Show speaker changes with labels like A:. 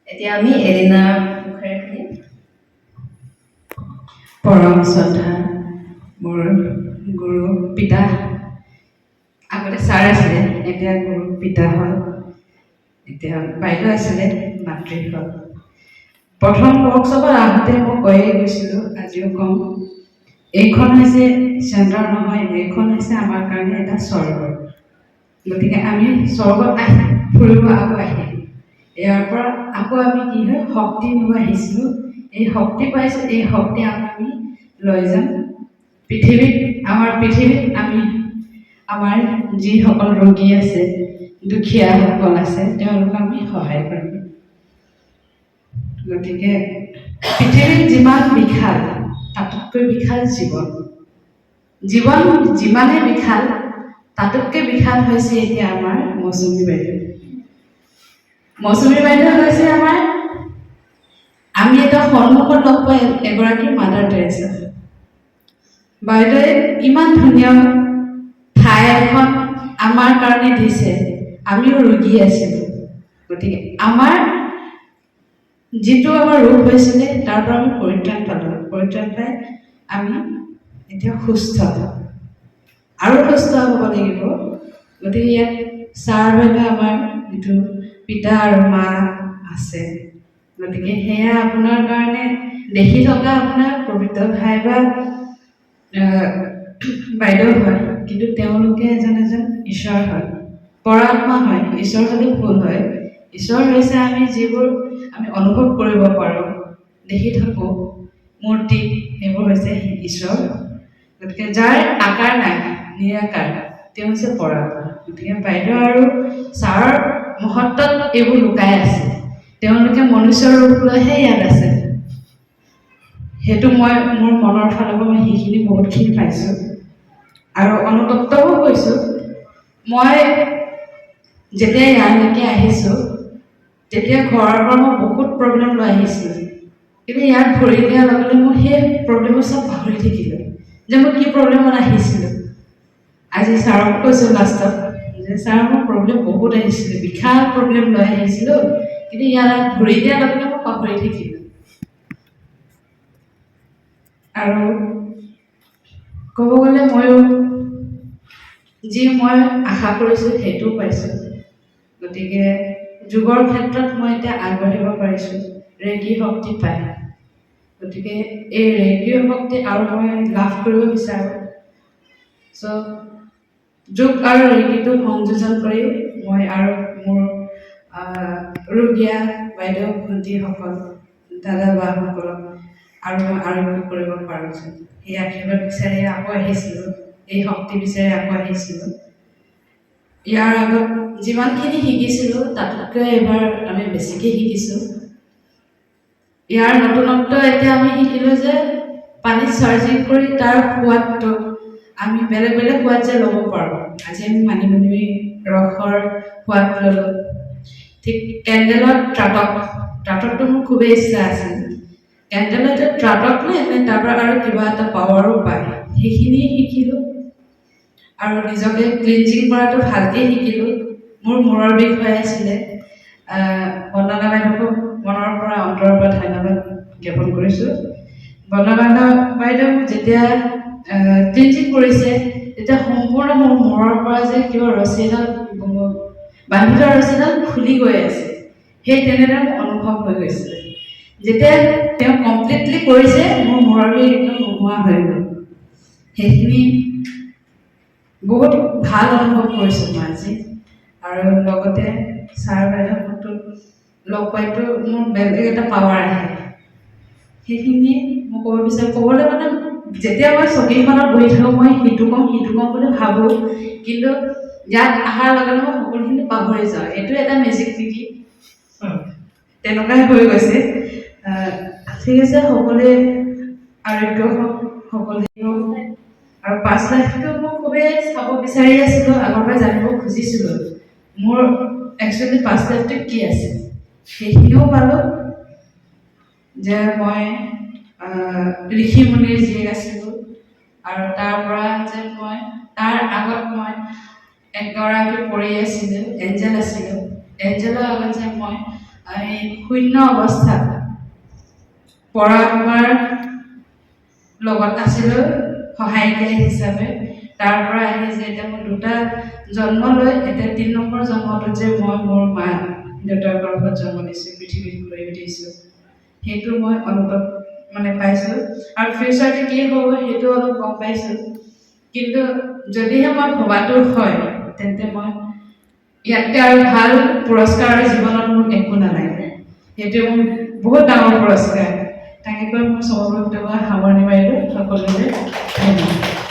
A: এতিয়া আমি এৰিনাৰ মুখেৰে শুনিম। পৰম শ্ৰদ্ধা মোৰ গুৰু পিতা, আগতে ছাৰ আছিলে, এতিয়া গুৰু পিতা হ'ল, এতিয়া বাইদেউ আছিলে, মাতৃ হ'ল। প্ৰথম ৱৰ্কশ্বপত আহোঁতে মই কৈয়ে গৈছিলোঁ, আজিও কম, এইখন হৈছে চেণ্টাৰ নহয়, এইখন হৈছে আমাৰ কাৰণে এটা স্বৰ্গ। গতিকে আমি স্বৰ্গত আহি ফুৰিব আকৌ আহিম। ইয়াৰ পৰা আকৌ আমি কি হয় শক্তি লৈ আহিছিলোঁ, এই শক্তি পাইছোঁ, এই শক্তি আমি লৈ যাম পৃথিৱীত। আমি আমাৰ যিসকল ৰোগী আছে, দুখীয়াসকল আছে, তেওঁলোকক আমি সহায় কৰিম। গতিকে পৃথিৱীত যিমান বিশাল, তাতোতকৈ বিশাল জীৱন যিমানে বিশাল, তাতোতকৈ বিশাল হৈছে এতিয়া আমাৰ মৌচুমী বাইদেউ। মৌচুমী বাইদেউ হৈছে আমাৰ, আমি এটা সন্মুখত লগ পোৱা এগৰাকী মাদাৰ টেৰেছা। বাইদেৱে ইমান ধুনীয়া ঠাই এখন আমাৰ কাৰণে দিছে, আমিও ৰোগী আছিলোঁ। গতিকে আমাৰ যিটো আমাৰ ৰোগ হৈছিলে, তাৰ পৰা আমি পৰিত্ৰাণ পালোঁ। পৰিত্ৰাণ পাই আমি এতিয়া সুস্থ, আৰু সুস্থ হ'ব লাগিব। গতিকে ইয়াত ছাৰ বাইদেউ আমাৰ যিটো পিতা আৰু মা আছে, গতিকে সেয়া আপোনাৰ কাৰণে দেখি থকা আপোনাৰ পবিত্ৰ ভাই বা বাইদেউ হয়, কিন্তু তেওঁলোকে এজন ঈশ্বৰ হয়, পৰাত্মা হয়। ঈশ্বৰ হ'লে ভুল হয়। ঈশ্বৰ হৈছে আমি যিবোৰ আমি অনুভৱ কৰিব পাৰোঁ, দেখি থাকোঁ মূৰ্তি, সেইবোৰ হৈছে ঈশ্বৰ। গতিকে যাৰ আকাৰ নাই, নিৰাকাৰ, তেওঁ হৈছে পৰাত্মা। গতিকে বাইদেউ আৰু ছাৰৰ মহত্বত এইবোৰ লুকাই আছে। তেওঁলোকে মনুষ্যৰ ৰূপ লৈহে ইয়াত আছে। সেইটো মই মোৰ মনৰ ফালৰ পৰা মই সেইখিনি বহুতখিনি পাইছোঁ আৰু অনুতপ্তও হৈছোঁ। মই যেতিয়া ইয়ালৈকে আহিছোঁ, তেতিয়া ঘৰৰ পৰা মই বহুত প্ৰব্লেম লৈ আহিছিলোঁ, কিন্তু ইয়াত ভৰি দিয়াৰ লগে লগে মই সেই প্ৰব্লেমবোৰ চব পাহৰি থাকিলোঁ, যে মই কি প্ৰব্লেমত আহিছিলোঁ। আজি ছাৰক কৈছোঁ লাষ্টত যে ছাৰ, মোৰ প্ৰব্লেম বহুত আহিছিলে, বিশাল প্ৰব্লেম লৈ আহিছিলোঁ, কিন্তু ইয়াত ভৰি দিয়াৰ লগে লগে মই পাহৰি থাকিলোঁ। আৰু ক'ব গ'লে ময়ো যি মই আশা কৰিছোঁ সেইটোও পাইছোঁ। গতিকে যোগৰ ক্ষেত্ৰত মই এতিয়া আগবাঢ়িব পাৰিছোঁ ৰেকী শক্তি পাই। গতিকে এই ৰেকীৰ শক্তি আৰু মই লাভ কৰিব বিচাৰোঁ। যোগ আৰু ৰেকীটো সংযোজন কৰি মই আৰু মোৰ ৰোগীয়া বাইদেউ ভণ্টিসকল, দাদা বাসকলক আৰু মই আৰোগ্য কৰিব পাৰোঁ। সেই আশীৰ্বাদ বিচাৰি আকৌ আহিছিলোঁ, এই শক্তি বিচাৰি আকৌ আহিছিলোঁ। ইয়াৰ আগত যিমানখিনি শিকিছিলোঁ, তাতকৈ এইবাৰ আমি বেছিকৈ শিকিছোঁ। ইয়াৰ নতুনত্ব এতিয়া আমি শিকিলোঁ যে পানীত চাৰ্জিং কৰি তাৰ সোৱাদটো আমি বেলেগ বেলেগ সোৱাদ যে ল'ব পাৰোঁ। আজি আমি মানিমুনি ৰসৰ সোৱাদ ল'লোঁ, ঠিক কেণ্ডেলত ট্ৰাটকটো মোৰ খুবেই ইচ্ছা আছিল। কেণ্ডেলত ট্ৰাটক নে তাৰ পৰা আৰু কিবা এটা পাৱাৰো পায়, সেইখিনি শিকিলোঁ। আৰু নিজকে ক্লিনজিং কৰাটো ভালকৈ শিকিলোঁ। মোৰ মূৰৰ বিষ হৈ আছিলে, বন্দনা বাইদেউক মনৰ পৰা অন্তৰৰ পৰা ধন্যবাদ জ্ঞাপন কৰিছোঁ। বন্দনা বাইদেউ যেতিয়া ক্লিনজিং কৰিছে, তেতিয়া সম্পূৰ্ণ মোৰ মূৰৰ পৰা যে কিবা ৰছী এডাল বান্ধি থোৱা ৰছীডাল খুলি গৈ আছে, সেই তেনেদৰে অনুভৱ হৈ গৈছিলে। যেতিয়া তেওঁ কমপ্লিটলি কৰিছে, মোৰ মূৰৰ বিষ একদম নোহোৱা হৈ গ'ল। সেইখিনি বহুত ভাল অনুভৱ কৰিছোঁ মই আজি। আৰু লগতে ছাৰ বাইদেউহঁতো লগ পাইতো মোৰ বেলেগ এটা পাৱাৰ আহে। সেইখিনি মই ক'ব বিচাৰোঁ। ক'বলৈ মানে যেতিয়া মই চকীখনত বহি থাকোঁ, মই সিটো কওঁ বুলি ভাবোঁ, কিন্তু ইয়াত অহাৰ লগে লগে মই সকলোখিনি পাহৰি যাওঁ। এইটো এটা মেজিক নেকি, তেনেকুৱাই হৈ গৈছে। ঠিক আছে, সকলোৱে আৰোগ্য হওক, সকলোৱে আৰু পাষ্ট লাইফটো মই খুবেই চাব বিচাৰি আছিলোঁ, আগৰ পৰা জানিব খুজিছিলোঁ। মোৰ একচুৱেলি পাষ্ট লাইফটো কি আছে, সেইখিনিও পালোঁ। যে মই ঋষি মুনিৰ জীয়েক আছিলোঁ, আৰু তাৰ পৰা যে মই তাৰ আগত মই এগৰাকী পৰি আছিলোঁ, এঞ্জেল আছিলোঁ। এঞ্জেলৰ আগত যে মই এই শূন্য অৱস্থাত পৰাত্মাৰ লগত আছিলোঁ সহায়িকাৰী হিচাপে। তাৰ পৰা আহি যে এতিয়া মোৰ দুটা জন্ম লৈ এতিয়া ৩ নম্বৰ জন্মটোত যে মই মোৰ মা দেউতাৰ গৰ্ভত জন্ম দিছোঁ, পৃথিৱীত লৈ উঠিছোঁ, সেইটো মই অনুভৱ পাইছোঁ। আৰু ফিউচাৰটো কি হ'ব সেইটো অলপ গম পাইছোঁ। কিন্তু যদিহে মই ভবাটো হয় তেন্তে মই ইয়াতকৈ আৰু ভাল পুৰস্কাৰ আৰু জীৱনত মোৰ একো নালাগে। সেইটো মোৰ বহুত ডাঙৰ পুৰস্কাৰ। তাকে কৈ মোৰ চমুকৈ সামৰণি মাৰিলোঁ। সকলোৰে ধন্যবাদ।